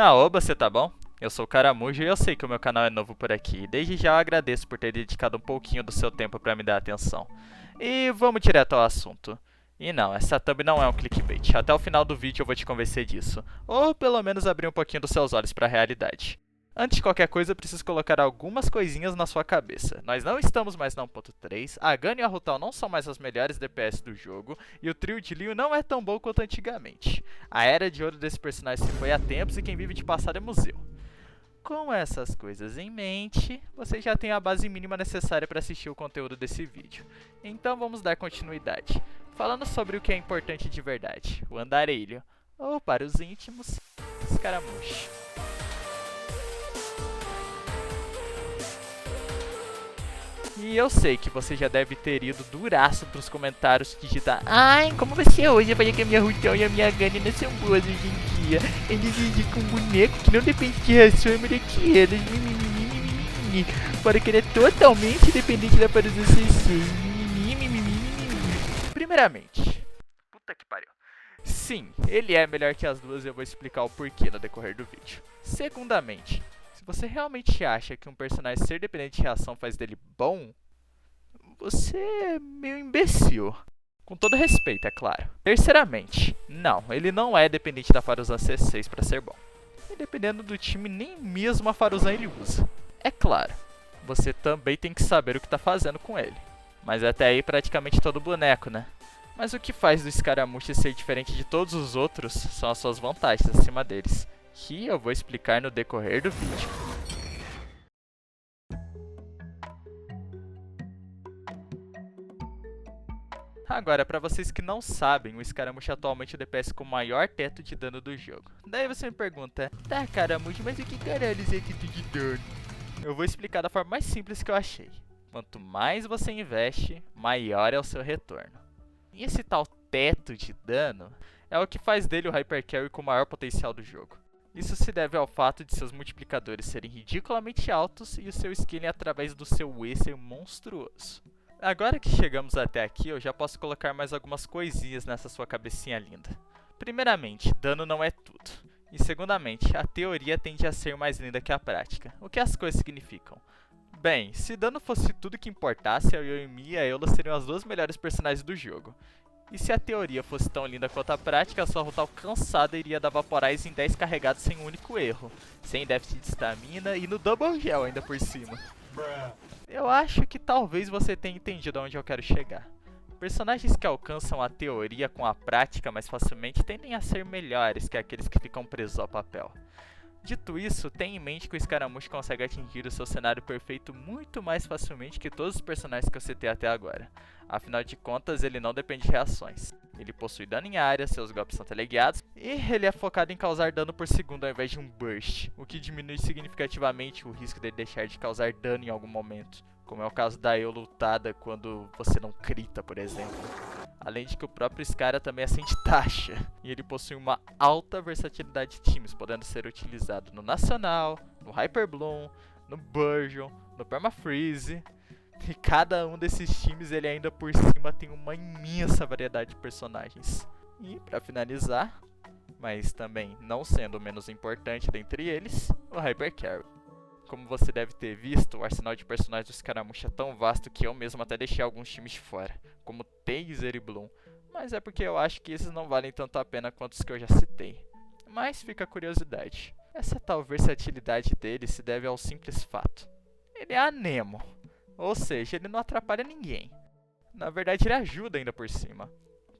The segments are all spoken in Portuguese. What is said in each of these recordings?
Oba, você tá bom? Eu sou o Caramujo e eu sei que o meu canal é novo por aqui. Desde já eu agradeço por ter dedicado um pouquinho do seu tempo pra me dar atenção. E vamos direto ao assunto. E não, essa thumb não é um clickbait. Até o final do vídeo eu vou te convencer disso. Ou pelo menos abrir um pouquinho dos seus olhos pra realidade. Antes de qualquer coisa, eu preciso colocar algumas coisinhas na sua cabeça. Nós não estamos mais na 1.3, a Gun e a Rutal não são mais as melhores DPS do jogo, e o trio de Leon não é tão bom quanto antigamente. A era de ouro desse personagem se foi há tempos e quem vive de passado é museu. Com essas coisas em mente, você já tem a base mínima necessária para assistir o conteúdo desse vídeo. Então vamos dar continuidade, falando sobre o que é importante de verdade, o andarilho, ou para os íntimos, escaramuche. E eu sei que você já deve ter ido duraço pros comentários digitar: ai, como você hoje vai que a minha Rutal e a minha Gun não são boas hoje em dia. Eles indicam um boneco que não depende de reação é melhor que eles. Fora que ele é totalmente dependente da aparência CC. Primeiramente, puta que pariu. Sim, ele é melhor que as duas e eu vou explicar o porquê no decorrer do vídeo. Segundamente, se você realmente acha que um personagem ser dependente de reação faz dele bom, você é meio imbecil. Com todo respeito, é claro. Terceiramente, não, ele não é dependente da Faruzan C6 para ser bom. E dependendo do time, nem mesmo a Faruzan ele usa. É claro, você também tem que saber o que está fazendo com ele. Mas até aí praticamente todo boneco, né? Mas o que faz do Escaramuche ser diferente de todos os outros são as suas vantagens acima deles, que eu vou explicar no decorrer do vídeo. Agora, para vocês que não sabem, o Escaramuche atualmente é o DPS com o maior teto de dano do jogo. Daí você me pergunta: tá, Caramuche, mas o que caralho é teto de dano? Eu vou explicar da forma mais simples que eu achei. Quanto mais você investe, maior é o seu retorno. E esse tal teto de dano é o que faz dele o Hyper Carry com o maior potencial do jogo. Isso se deve ao fato de seus multiplicadores serem ridiculamente altos e o seu scaling através do seu E ser monstruoso. Agora que chegamos até aqui, eu já posso colocar mais algumas coisinhas nessa sua cabecinha linda. Primeiramente, dano não é tudo. E segundamente, a teoria tende a ser mais linda que a prática. O que as coisas significam? Bem, se dano fosse tudo que importasse, a Yoimi e a Eula seriam as duas melhores personagens do jogo. E se a teoria fosse tão linda quanto a prática, a sua Rutal cansada iria dar Vaporize em 10 carregados sem um único erro. Sem déficit de stamina e no Double Gel ainda por cima. Eu acho que talvez você tenha entendido aonde eu quero chegar. Personagens que alcançam a teoria com a prática mais facilmente tendem a ser melhores que aqueles que ficam presos ao papel. Dito isso, tenha em mente que o Escaramuche consegue atingir o seu cenário perfeito muito mais facilmente que todos os personagens que eu citei até agora. Afinal de contas, ele não depende de reações. Ele possui dano em área, seus golpes são teleguiados, e ele é focado em causar dano por segundo ao invés de um burst, o que diminui significativamente o risco dele deixar de causar dano em algum momento, como é o caso da Eu lutada quando você não crita, por exemplo. Além de que o próprio Scara também acende taxa, e ele possui uma alta versatilidade de times, podendo ser utilizado no Nacional, no Hyper Bloom, no Burgeon, no Permafreeze. E cada um desses times ele ainda por cima tem uma imensa variedade de personagens. E para finalizar, mas também não sendo o menos importante dentre eles, o Hyper Carry. Como você deve ter visto, o arsenal de personagens do Escaramuche é tão vasto que eu mesmo até deixei alguns times de fora, como Taser e Bloom, mas é porque eu acho que esses não valem tanto a pena quanto os que eu já citei. Mas fica a curiosidade, essa tal versatilidade dele se deve ao simples fato: ele é anemo, ou seja, ele não atrapalha ninguém. Na verdade ele ajuda ainda por cima.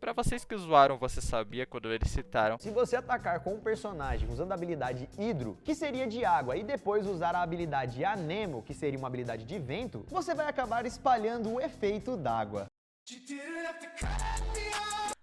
Pra vocês que zoaram, você sabia quando eles citaram: se você atacar com um personagem usando a habilidade Hidro, que seria de água, e depois usar a habilidade Anemo, que seria uma habilidade de vento, você vai acabar espalhando o efeito d'água.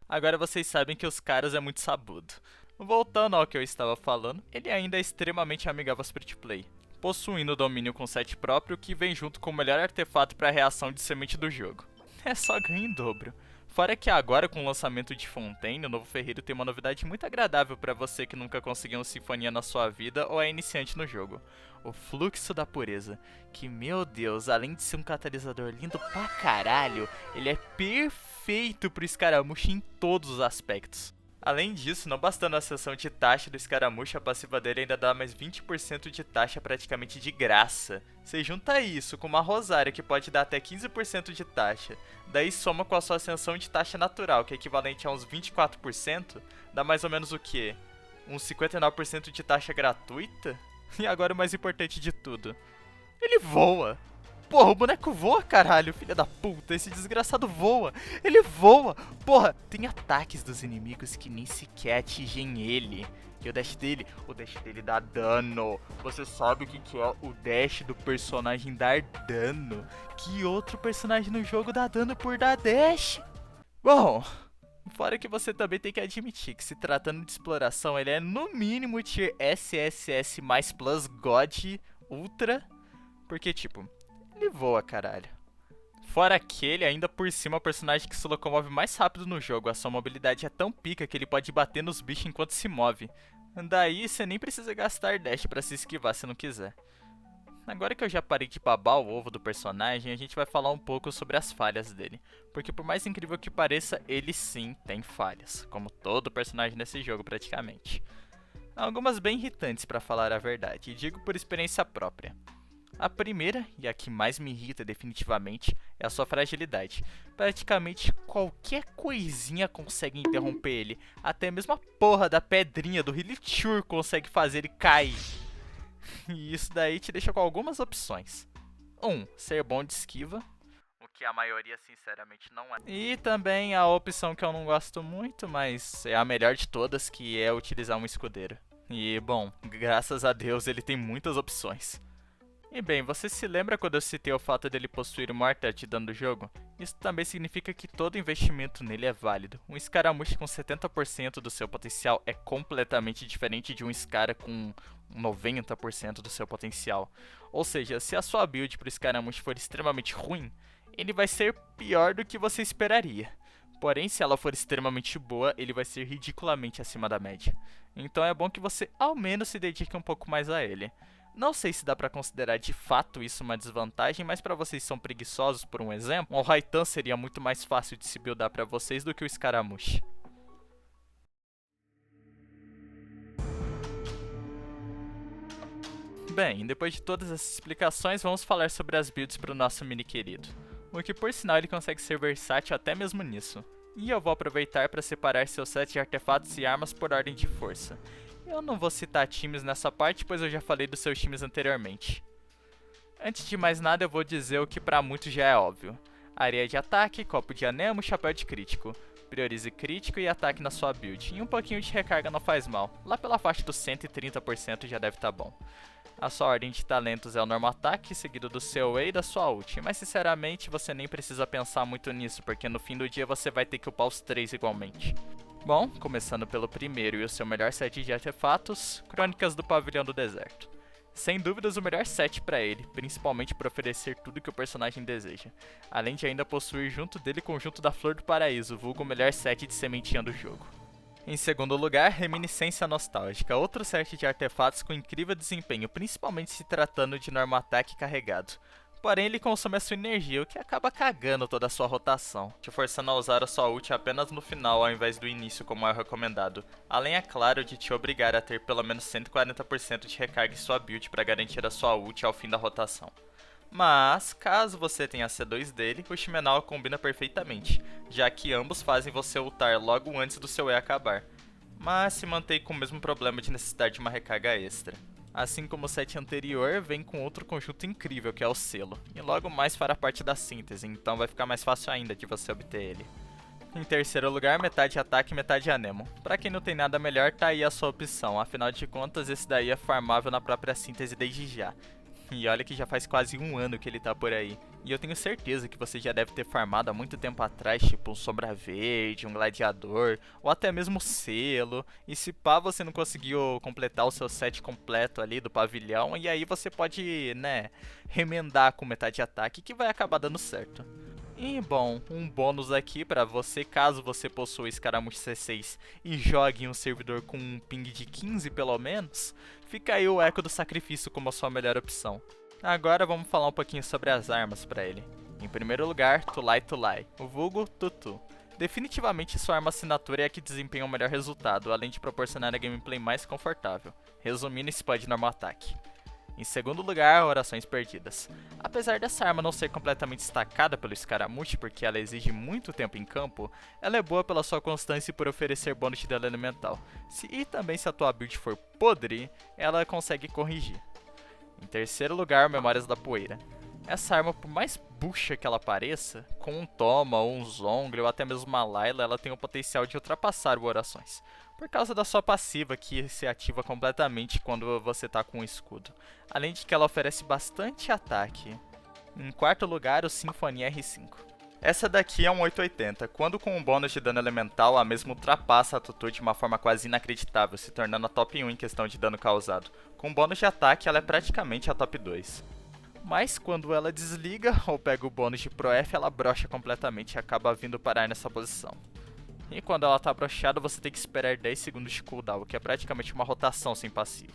Agora vocês sabem que os caras é muito sabudo. Voltando ao que eu estava falando, ele ainda é extremamente amigável aos free to play, possuindo domínio com set próprio que vem junto com o melhor artefato para reação de semente do jogo. É só ganho em dobro. Fora que agora, com o lançamento de Fontaine, o novo ferreiro tem uma novidade muito agradável para você que nunca conseguiu uma sinfonia na sua vida ou é iniciante no jogo: o Fluxo da Pureza, que, meu Deus, além de ser um catalisador lindo pra caralho, ele é perfeito pro Escaramuche em todos os aspectos. Além disso, não bastando a seção de taxa do escaramucho, a passiva dele ainda dá mais 20% de taxa praticamente de graça. Você junta isso com uma rosária que pode dar até 15% de taxa, daí soma com a sua ascensão de taxa natural, que é equivalente a uns 24%, dá mais ou menos o quê? Uns 59% de taxa gratuita? E agora o mais importante de tudo, ele voa! Porra, o boneco voa, caralho, filha da puta, esse desgraçado voa, ele voa, porra, tem ataques dos inimigos que nem sequer atingem ele, e o dash dele dá dano, você sabe o que é o dash do personagem dar dano, que outro personagem no jogo dá dano por dar dash? Bom, fora que você também tem que admitir que se tratando de exploração, ele é no mínimo tier SSS mais Plus God Ultra, porque tipo... ele voa, caralho. Fora que ele, ainda por cima, é o personagem que se locomove mais rápido no jogo. A sua mobilidade é tão pica que ele pode bater nos bichos enquanto se move. Daí, você nem precisa gastar dash pra se esquivar se não quiser. Agora que eu já parei de babar o ovo do personagem, a gente vai falar um pouco sobre as falhas dele. Porque por mais incrível que pareça, ele sim tem falhas. Como todo personagem nesse jogo, praticamente. Algumas bem irritantes, pra falar a verdade. E digo por experiência própria. A primeira, e a que mais me irrita definitivamente, é a sua fragilidade. Praticamente qualquer coisinha consegue interromper ele. Até mesmo a porra da pedrinha do Hilichur consegue fazer ele cair. E isso daí te deixa com algumas opções. 1. Ser bom de esquiva, o que a maioria sinceramente não é. E também a opção que eu não gosto muito, mas é a melhor de todas, que é utilizar um escudeiro. E bom, graças a Deus ele tem muitas opções. E bem, você se lembra quando eu citei o fato dele possuir o maior teto de dano do jogo? Isso também significa que todo investimento nele é válido. Um Scaramouche com 70% do seu potencial é completamente diferente de um Scara com 90% do seu potencial. Ou seja, se a sua build pro Scaramouche for extremamente ruim, ele vai ser pior do que você esperaria. Porém, se ela for extremamente boa, ele vai ser ridiculamente acima da média. Então é bom que você ao menos se dedique um pouco mais a ele. Não sei se dá pra considerar de fato isso uma desvantagem, mas pra vocês que são preguiçosos, por um exemplo, o Raitan seria muito mais fácil de se buildar pra vocês do que o Scaramouche. Bem, depois de todas essas explicações, vamos falar sobre as builds pro nosso mini querido. O que por sinal ele consegue ser versátil até mesmo nisso. E eu vou aproveitar para separar seu set de artefatos e armas por ordem de força. Eu não vou citar times nessa parte, pois eu já falei dos seus times anteriormente. Antes de mais nada, eu vou dizer o que pra muitos já é óbvio. Areia de ataque, copo de anemo, chapéu de crítico. Priorize crítico e ataque na sua build. E um pouquinho de recarga não faz mal. Lá pela faixa dos 130% já deve estar bom. A sua ordem de talentos é o normal ataque, seguido do seu E e da sua ult. Mas sinceramente, você nem precisa pensar muito nisso, porque no fim do dia você vai ter que upar os 3 igualmente. Bom, começando pelo primeiro e o seu melhor set de artefatos, Crônicas do Pavilhão do Deserto. Sem dúvidas o melhor set pra ele, principalmente por oferecer tudo que o personagem deseja, além de ainda possuir junto dele o conjunto da Flor do Paraíso, vulgo o melhor set de sementinha do jogo. Em segundo lugar, Reminiscência Nostálgica, outro set de artefatos com incrível desempenho, principalmente se tratando de normal ataque carregado. Porém, ele consome a sua energia, o que acaba cagando toda a sua rotação, te forçando a usar a sua ult apenas no final ao invés do início, como é recomendado. Além, é claro, de te obrigar a ter pelo menos 140% de recarga em sua build para garantir a sua ult ao fim da rotação. Mas, caso você tenha a C2 dele, o Shimenal combina perfeitamente, já que ambos fazem você ultar logo antes do seu E acabar, mas se mantém com o mesmo problema de necessitar de uma recarga extra. Assim como o set anterior, vem com outro conjunto incrível que é o Selo, e logo mais fará parte da síntese, então vai ficar mais fácil ainda de você obter ele. Em terceiro lugar, metade ataque e metade anemo. Pra quem não tem nada melhor, tá aí a sua opção, afinal de contas esse daí é farmável na própria síntese desde já. E olha que já faz quase um ano que ele tá por aí. E eu tenho certeza que você já deve ter farmado há muito tempo atrás, tipo um Sombra Verde, um Gladiador, ou até mesmo Selo. E se pá, você não conseguiu completar o seu set completo ali do pavilhão, e aí você pode, né, remendar com metade de ataque, que vai acabar dando certo. E bom, um bônus aqui pra você, caso você possua Scaramouche C6 e jogue em um servidor com um ping de 15 pelo menos, fica aí o Eco do Sacrifício como a sua melhor opção. Agora vamos falar um pouquinho sobre as armas pra ele. Em primeiro lugar, Tulai Tulai, o vulgo Tutu. Definitivamente sua arma assinatura é a que desempenha o melhor resultado, além de proporcionar a gameplay mais confortável, resumindo esse pode normal ataque. Em segundo lugar, Orações Perdidas. Apesar dessa arma não ser completamente destacada pelo Scaramucci porque ela exige muito tempo em campo, ela é boa pela sua constância e por oferecer bônus de dano elemental. E também se a tua build for podre, ela consegue corrigir. Em terceiro lugar, Memórias da Poeira. Essa arma, por mais bucha que ela pareça, com um Toma, ou um Zongli, ou até mesmo uma Layla, ela tem o potencial de ultrapassar o Orações, por causa da sua passiva que se ativa completamente quando você tá com um escudo, além de que ela oferece bastante ataque. Em quarto lugar, o Sinfonia R5. Essa daqui é um 880, quando com um bônus de dano elemental, a mesma ultrapassa a Tutu de uma forma quase inacreditável, se tornando a top 1 em questão de dano causado. Com bônus de ataque, ela é praticamente a top 2. Mas quando ela desliga ou pega o bônus de Pro F, ela brocha completamente e acaba vindo parar nessa posição. E quando ela tá brochada, você tem que esperar 10 segundos de cooldown, o que é praticamente uma rotação sem passiva.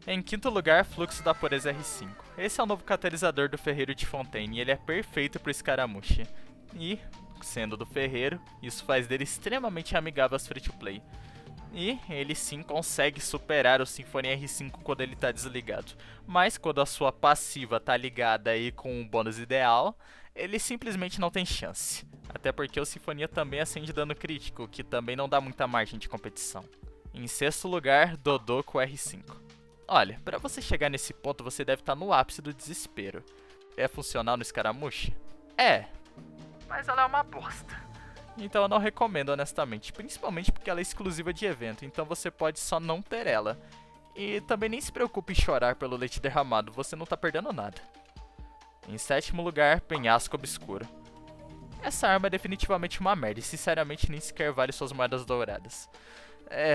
Em quinto lugar, Fluxo da Pureza R5. Esse é o novo catalisador do Ferreiro de Fontaine e ele é perfeito pro Scaramucci. E, sendo do Ferreiro, isso faz dele extremamente amigável aos free-to-play. E ele sim consegue superar o Sinfonia R5 quando ele está desligado. Mas quando a sua passiva está ligada aí com um bônus ideal, ele simplesmente não tem chance. Até porque o Sinfonia também acende dano crítico, que também não dá muita margem de competição. Em sexto lugar, Dodô com R5. Olha, para você chegar nesse ponto você deve estar no ápice do desespero. É funcional no Scaramucci? É, mas ela é uma bosta. Então eu não recomendo honestamente, principalmente porque ela é exclusiva de evento, então você pode só não ter ela. E também nem se preocupe em chorar pelo leite derramado, você não tá perdendo nada. Em sétimo lugar, Penhasco Obscuro. Essa arma é definitivamente uma merda e sinceramente nem sequer vale suas moedas douradas.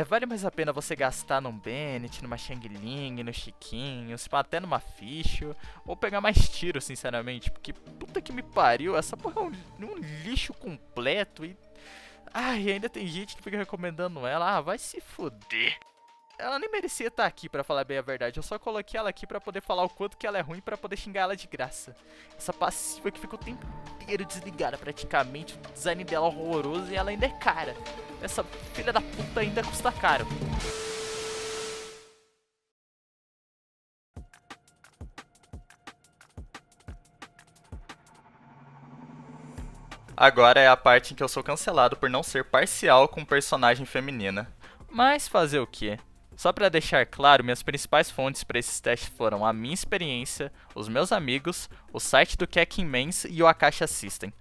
Vale mais a pena você gastar num Bennett, numa Xiangling, no Chiquinho, até numa Ficho, ou pegar mais tiro, sinceramente, porque puta que me pariu, essa porra é um lixo completo e... Ai, ainda tem gente que fica recomendando ela, vai se fuder. Ela nem merecia estar aqui, pra falar bem a verdade, eu só coloquei ela aqui pra poder falar o quanto que ela é ruim pra poder xingar ela de graça. Essa passiva que fica o tempo inteiro desligada praticamente, o design dela é horroroso e ela ainda é cara. Essa filha da puta ainda custa caro. Agora é a parte em que eu sou cancelado por não ser parcial com personagem feminina. Mas fazer o quê? Só pra deixar claro, minhas principais fontes para esses testes foram a minha experiência, os meus amigos, o site do Kekin Mans e o Akasha System.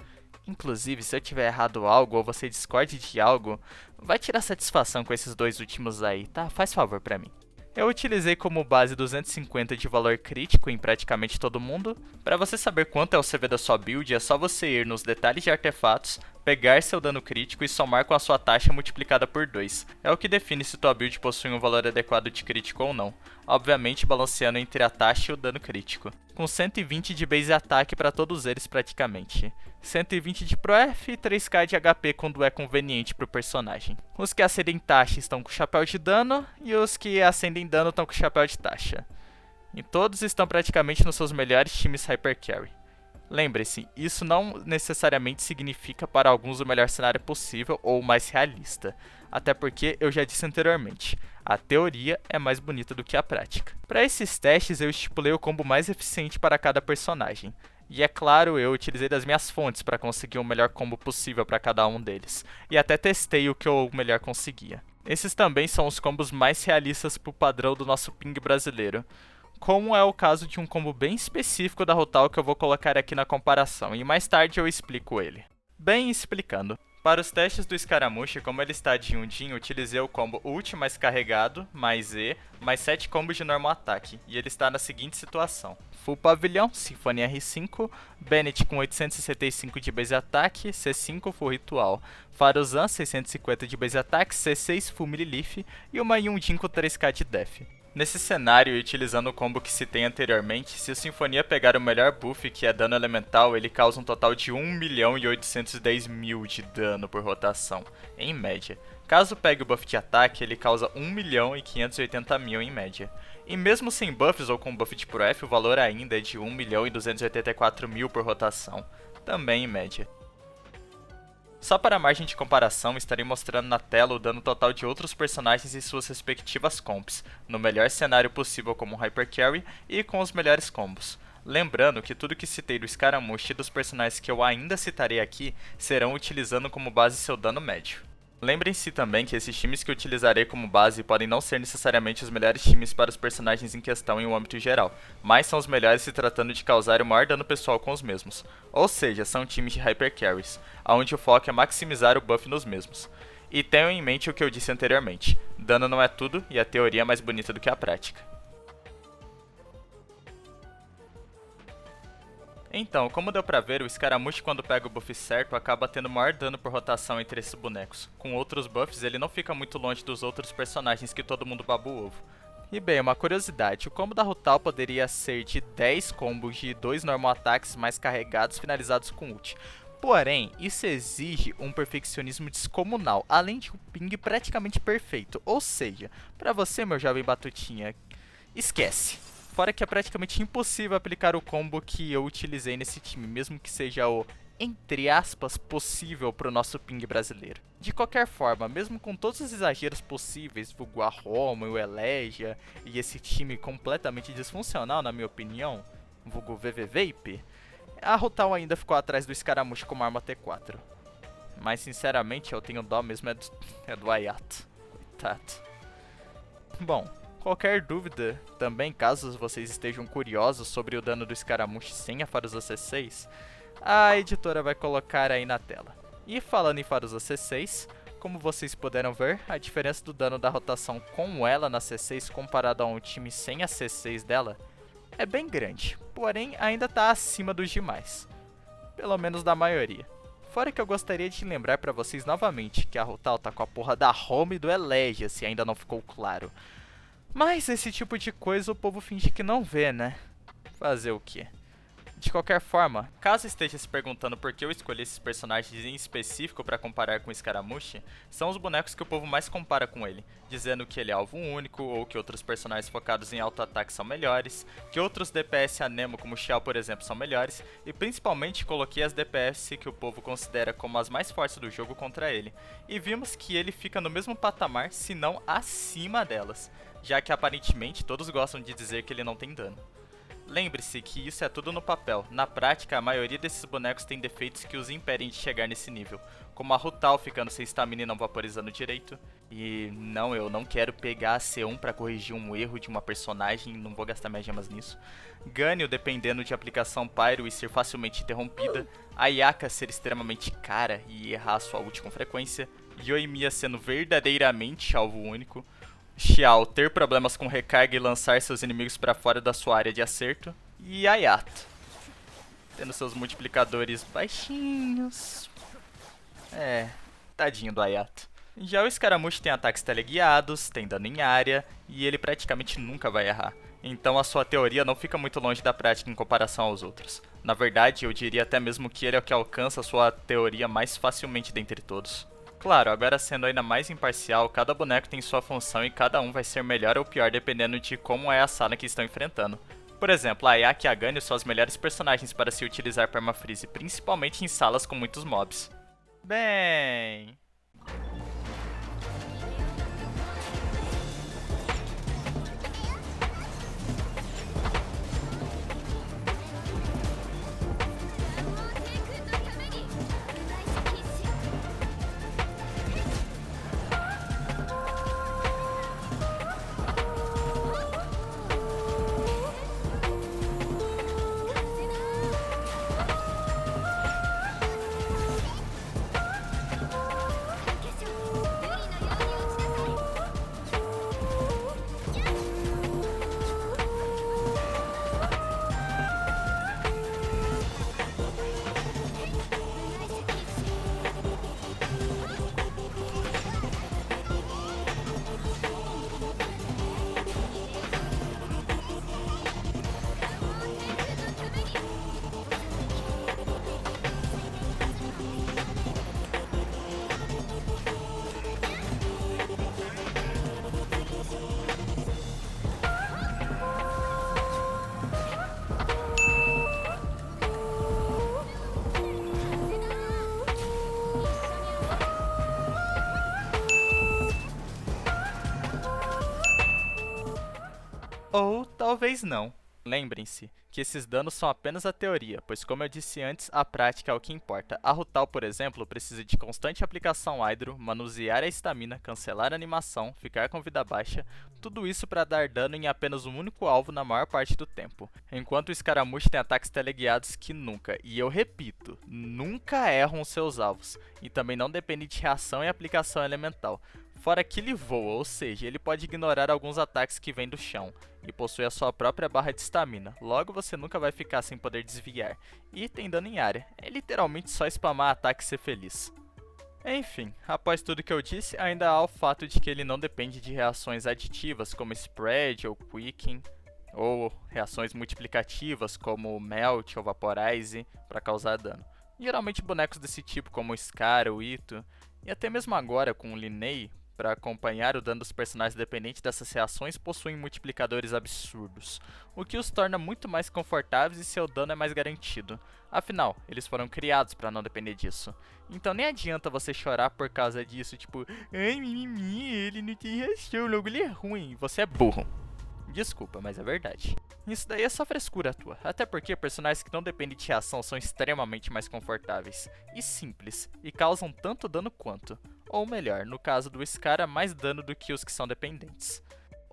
Inclusive, se eu tiver errado algo ou você discorde de algo, vai tirar satisfação com esses dois últimos aí, tá? Faz favor pra mim. Eu utilizei como base 250 de valor crítico em praticamente todo mundo. Para você saber quanto é o CV da sua build, é só você ir nos detalhes de artefatos, pegar seu dano crítico e somar com a sua taxa multiplicada por 2. É o que define se tua build possui um valor adequado de crítico ou não, obviamente balanceando entre a taxa e o dano crítico. Com 120 de base ataque para todos eles praticamente. 120 de Pro F e 3k de HP quando é conveniente para o personagem. Os que acendem taxa estão com chapéu de dano e os que acendem dano estão com chapéu de taxa. E todos estão praticamente nos seus melhores times Hyper Carry. Lembre-se, isso não necessariamente significa para alguns o melhor cenário possível ou o mais realista. Até porque, eu já disse anteriormente, a teoria é mais bonita do que a prática. Para esses testes eu estipulei o combo mais eficiente para cada personagem. E é claro, eu utilizei das minhas fontes para conseguir o melhor combo possível para cada um deles. E até testei o que eu melhor conseguia. Esses também são os combos mais realistas para o padrão do nosso ping brasileiro. Como é o caso de um combo bem específico da Rotal que eu vou colocar aqui na comparação, e mais tarde eu explico ele. Bem explicando. Para os testes do Scaramucci, como ele está de 1-din, utilizei o combo ult mais carregado, mais E, mais 7 combos de normal ataque, e ele está na seguinte situação. Full Pavilhão, Sinfonia R5, Bennett com 865 de base ataque, C5 Full Ritual, Faruzan 650 de base ataque, C6 Full Melee e uma 1-din com 3k de def. Nesse cenário, e utilizando o combo que citei anteriormente, se o Sinfonia pegar o melhor buff, que é dano elemental, ele causa um total de 1.810.000 de dano por rotação, em média. Caso pegue o buff de ataque, ele causa 1.580.000 em média. E mesmo sem buffs ou com buff de Pro F, o valor ainda é de 1.284.000 por rotação, também em média. Só para a margem de comparação, estarei mostrando na tela o dano total de outros personagens e suas respectivas comps, no melhor cenário possível como um Hyper Carry e com os melhores combos. Lembrando que tudo que citei do Scaramouche e dos personagens que eu ainda citarei aqui serão utilizando como base seu dano médio. Lembrem-se também que esses times que utilizarei como base podem não ser necessariamente os melhores times para os personagens em questão em um âmbito geral, mas são os melhores se tratando de causar o maior dano pessoal com os mesmos. Ou seja, são times de Hyper Carries, onde o foco é maximizar o buff nos mesmos. E tenham em mente o que eu disse anteriormente, dano não é tudo e a teoria é mais bonita do que a prática. Então, como deu pra ver, o Scaramouche quando pega o buff certo acaba tendo maior dano por rotação entre esses bonecos. Com outros buffs, ele não fica muito longe dos outros personagens que todo mundo baba o ovo. E bem, uma curiosidade, o combo da Rutal poderia ser de 10 combos de 2 normal ataques mais carregados finalizados com ult. Porém, isso exige um perfeccionismo descomunal, além de um ping praticamente perfeito. Ou seja, pra você, meu jovem batutinha, esquece. Fora que é praticamente impossível aplicar o combo que eu utilizei nesse time, mesmo que seja o, entre aspas, possível para o nosso ping brasileiro. De qualquer forma, mesmo com todos os exageros possíveis, vulgo a Roma e o Elegia, e esse time completamente disfuncional na minha opinião, vulgo VVVape, a Rutal ainda ficou atrás do Scaramouche como arma T4. Mas sinceramente eu tenho dó mesmo é do Ayato. Coitado. Bom, qualquer dúvida, também caso vocês estejam curiosos sobre o dano do Scaramouche sem a Pharusa C6, a editora vai colocar aí na tela. E falando em Pharusa C6, como vocês puderam ver, a diferença do dano da rotação com ela na C6 comparado a um time sem a C6 dela é bem grande, porém ainda está acima dos demais, pelo menos da maioria. Fora que eu gostaria de lembrar pra vocês novamente que a Rutal tá com a porra da Home e do Elegia, se ainda não ficou claro. Mas esse tipo de coisa o povo finge que não vê, né? Fazer o quê? De qualquer forma, caso esteja se perguntando por que eu escolhi esses personagens em específico para comparar com o Scaramouche, são os bonecos que o povo mais compara com ele, dizendo que ele é alvo único, ou que outros personagens focados em auto-ataque são melhores, que outros DPS Anemo como Xiao, por exemplo, são melhores, e principalmente coloquei as DPS que o povo considera como as mais fortes do jogo contra ele, e vimos que ele fica no mesmo patamar, se não acima delas, já que aparentemente todos gostam de dizer que ele não tem dano. Lembre-se que isso é tudo no papel, na prática a maioria desses bonecos tem defeitos que os impedem de chegar nesse nível, como a Rutal ficando sem stamina e não vaporizando direito, e não, eu não quero pegar a C1 pra corrigir um erro de uma personagem, não vou gastar minhas gemas nisso, Ganyu dependendo de aplicação Pyro e ser facilmente interrompida, a Ayaka ser extremamente cara e errar sua ult com frequência, Yoimiya sendo verdadeiramente alvo único, Xiao ter problemas com recarga e lançar seus inimigos para fora da sua área de acerto, e Ayato tendo seus multiplicadores baixinhos. Tadinho do Ayato. Já o Scaramouche tem ataques teleguiados, tem dano em área, e ele praticamente nunca vai errar. Então a sua teoria não fica muito longe da prática em comparação aos outros. Na verdade, eu diria até mesmo que ele é o que alcança a sua teoria mais facilmente dentre todos. Claro, agora sendo ainda mais imparcial, cada boneco tem sua função e cada um vai ser melhor ou pior dependendo de como é a sala que estão enfrentando. Por exemplo, a Ayaka e a Ganyu são as melhores personagens para se utilizar permafreeze, principalmente em salas com muitos mobs. Bem... Ou talvez não. Lembrem-se que esses danos são apenas a teoria, pois como eu disse antes, a prática é o que importa. A Rutal, por exemplo, precisa de constante aplicação Hydro, manusear a estamina, cancelar a animação, ficar com vida baixa, tudo isso para dar dano em apenas um único alvo na maior parte do tempo. Enquanto o Scaramouche tem ataques teleguiados que nunca, e eu repito, nunca erram os seus alvos, e também não depende de reação e aplicação elemental. Fora que ele voa, ou seja, ele pode ignorar alguns ataques que vêm do chão, e possui a sua própria barra de estamina, logo você nunca vai ficar sem poder desviar. E tem dano em área, é literalmente só spamar ataque e ser feliz. Enfim, após tudo que eu disse, ainda há o fato de que ele não depende de reações aditivas como Spread ou Quicken, ou reações multiplicativas como Melt ou Vaporize para causar dano. Geralmente bonecos desse tipo como o Scar, o Ito, e até mesmo agora com o Linnea, para acompanhar o dano dos personagens dependente dessas reações, possuem multiplicadores absurdos, o que os torna muito mais confortáveis e seu dano é mais garantido. Afinal, eles foram criados para não depender disso. Então nem adianta você chorar por causa disso, tipo, ai mimimi, ele não tem reação, logo ele é ruim, você é burro. Desculpa, mas é verdade. Isso daí é só frescura tua, até porque personagens que não dependem de reação são extremamente mais confortáveis, e simples, e causam tanto dano quanto. Ou melhor, no caso do Scara, mais dano do que os que são dependentes.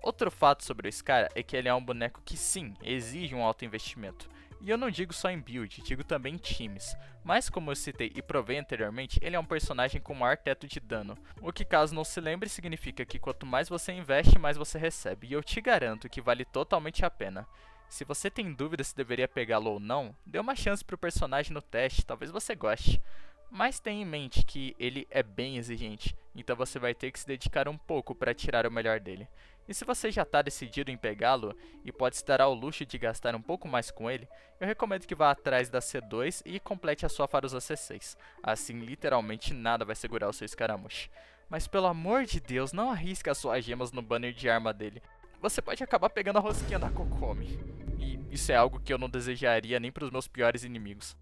Outro fato sobre o Scara é que ele é um boneco que sim, exige um alto investimento. E eu não digo só em build, digo também em times. Mas como eu citei e provei anteriormente, ele é um personagem com maior teto de dano. O que, caso não se lembre, significa que quanto mais você investe, mais você recebe. E eu te garanto que vale totalmente a pena. Se você tem dúvida se deveria pegá-lo ou não, dê uma chance pro personagem no teste, talvez você goste. Mas tenha em mente que ele é bem exigente, então você vai ter que se dedicar um pouco para tirar o melhor dele. E se você já está decidido em pegá-lo e pode se dar ao luxo de gastar um pouco mais com ele, eu recomendo que vá atrás da C2 e complete a sua Faruza C6. Assim, literalmente nada vai segurar o seu Scaramouche. Mas pelo amor de Deus, não arrisque as suas gemas no banner de arma dele. Você pode acabar pegando a rosquinha da Kokomi. E isso é algo que eu não desejaria nem para os meus piores inimigos.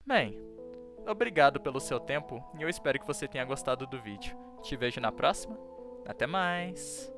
Bem, obrigado pelo seu tempo e eu espero que você tenha gostado do vídeo. Te vejo na próxima. Até mais!